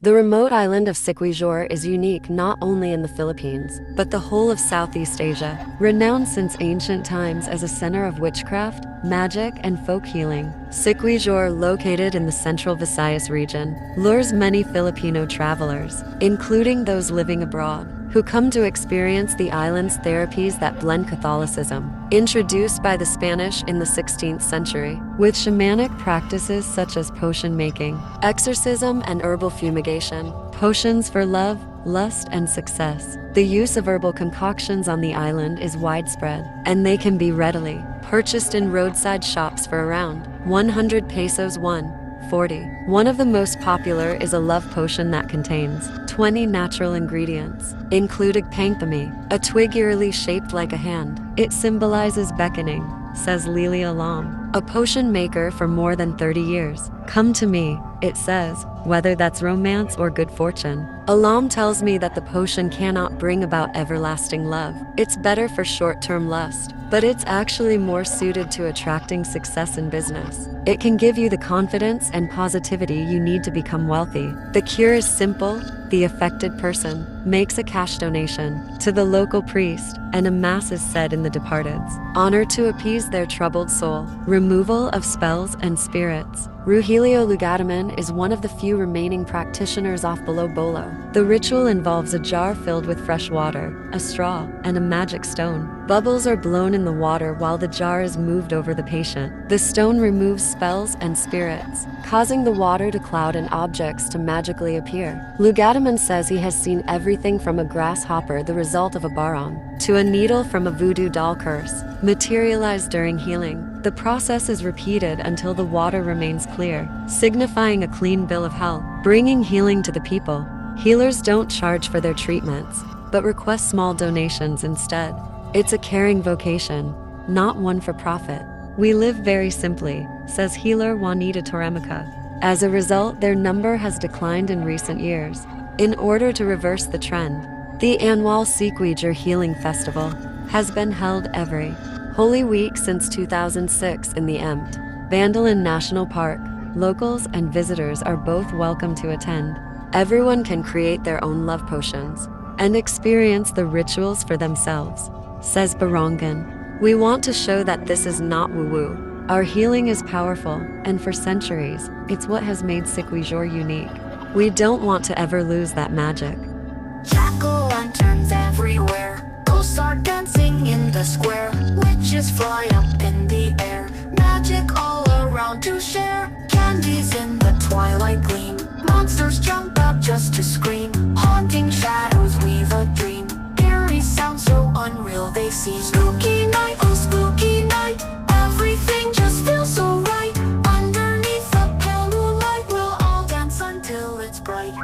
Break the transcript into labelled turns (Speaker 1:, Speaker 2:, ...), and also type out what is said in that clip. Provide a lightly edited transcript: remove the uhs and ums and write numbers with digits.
Speaker 1: The remote island of Siquijor is unique not only in the Philippines, but the whole of Southeast Asia, renowned since ancient times as a center of witchcraft, magic, and folk healing. Siquijor, located in the central Visayas region, lures many Filipino travelers, including those living abroad, who come to experience the island's therapies that blend Catholicism, introduced by the Spanish in the 16th century, with shamanic practices such as potion making, exorcism, and herbal fumigation, potions for love, lust, and success. The use of herbal concoctions on the island is widespread, and they can be readily purchased in roadside shops for around 100 pesos 140. One of the most popular is a love potion that contains 20 natural ingredients, including panthami, a twig eerily shaped like a hand. It symbolizes beckoning, says Lilia Lam, a potion maker for more than 30 years. Come to me, it says, whether that's romance or good fortune. Alam tells me that the potion cannot bring about everlasting love. It's better for short-term lust, but it's actually more suited to attracting success in business. It can give you the confidence and positivity you need to become wealthy. The cure is simple. The affected person makes a cash donation to the local priest, and a mass is said in the departed's honor to appease their troubled soul. Removal of spells and spirits. Ruhilio Lugataman is one of the few remaining practitioners off below Bolo. The ritual involves a jar filled with fresh water, a straw, and a magic stone. Bubbles are blown in the water while the jar is moved over the patient. The stone removes spells and spirits, causing the water to cloud and objects to magically appear. Lugataman says he has seen everything from a grasshopper, the result of a barong, to a needle from a voodoo doll curse, materialize during healing. The process is repeated until the water remains clear, signifying a clean bill of health, bringing healing to the people. Healers don't charge for their treatments, but request small donations instead. It's a caring vocation, not one for profit. We live very simply, says healer Juanita Toremica. As a result, their number has declined in recent years. In order to reverse the trend, the annual Siquijor Healing Festival has been held every Holy Week since 2006 in the Vandalin National Park. Locals and visitors are both welcome to attend. Everyone can create their own love potions and experience the rituals for themselves, says Barongan. We want to show that this is not woo-woo. Our healing is powerful, and for centuries, it's what has made Siquijor unique. We don't want to ever lose that magic.
Speaker 2: Jack-o'-lanterns everywhere, ghosts are dancing in the square, witches fly up in the air, magic all around to share, candies in the twilight gleam, monsters jump out just to scream, haunting shadows weave a dream, eerie sounds so unreal they seem. Spooky night, oh spooky night, everything just feels so right, underneath the pale moonlight we'll all dance until it's bright.